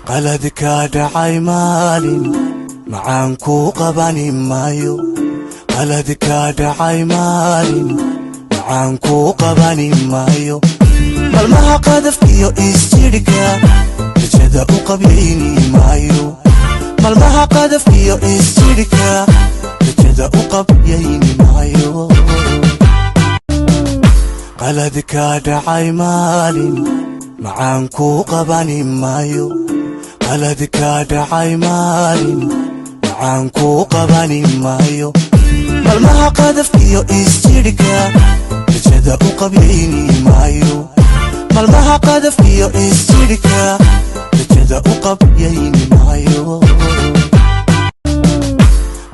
qaladka dhacay maalin macaan ku qabani maayo qaladka dhacay maalin macaan ku qabani maayo malmaha qadafkiyo isjidhka rajada u qabyayni maayo malmaha qadafkiyo isjidhka rajada u qabyayni maayo qaladka dhacay maalin macaan ku qabani maayo qaladka dhacay maalin macaan ku qabani maayo malmaha qadafkiyo isjidhka rajada u qabyayni maayo malmaha qadafkiyo isjidhka rajada u qabyayni maayo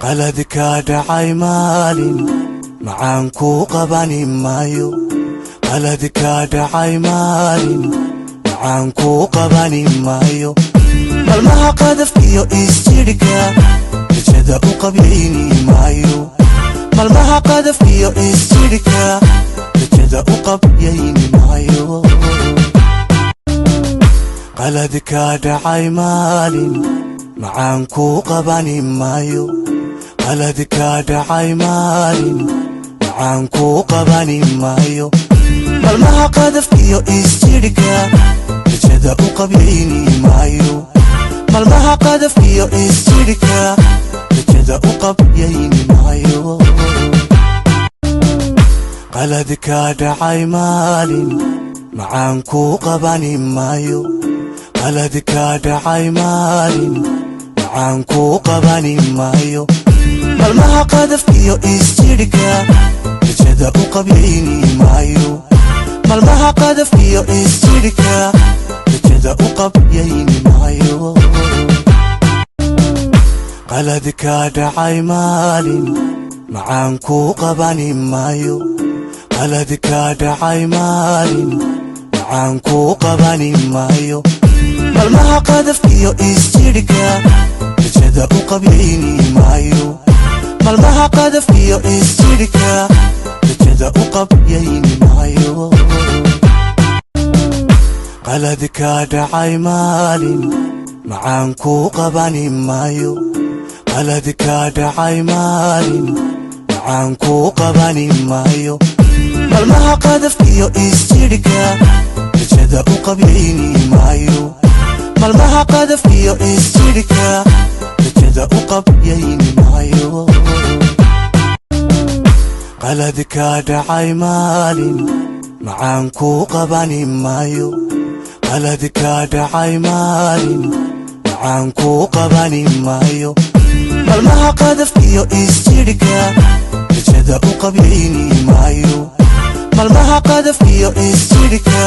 qaladka dhacay maalin macaan ku qabani maayo qaladka dhacay maalin macaan ku qabani maayo malmaha qadafkiyo isjidhka rajada u qabyayni maayo malmaha qadafkiyo isjidhka rajada u qabyayni maayo qaladka dhacay maalin macaan ku qabani maayo qaladka dhacay maalin macaan ku qabani maayo malmaha qadafkiyo isjidhka rajada u qabyayni maayo malmaha qadafkiyo isjidhka rajada u qabyayni maayo qaladka dhacay maalin macaan ku qabani maayo qaladka dhacay maalin macaan ku qabani maayo malmaha qadafkiyo isjidhka rajada u qabyayni maayo malmaha qadafkiyo isjidhka rajada u qabyayni maayo qaladka dhacay maalin macaan ku qabani maayo qaladka dhacay maalin macaan ku qabani maayo malmaha qadafkiyo isjidhka rajada u qabyayni maayo malmaha qadafkiyo isjidhka rajada u qabyayni maayo qaladka dhacay maalin macaan ku qabani maayo qaladka dhacay maalin macaan ku qabani maayo malmaha qadafkiyo isjidhka rajada u qabyayni maayo malmaha qadafkiyo isjidhka rajada u qabyayni maayo qaladka dhacay maalin macaan ku qabani maayo qaladka dhacay maalin macaan ku qabani maayo malmaha qadafkiyo isjidhka rajada u qabyayni maayo malmaha qadafkiyo isjidhka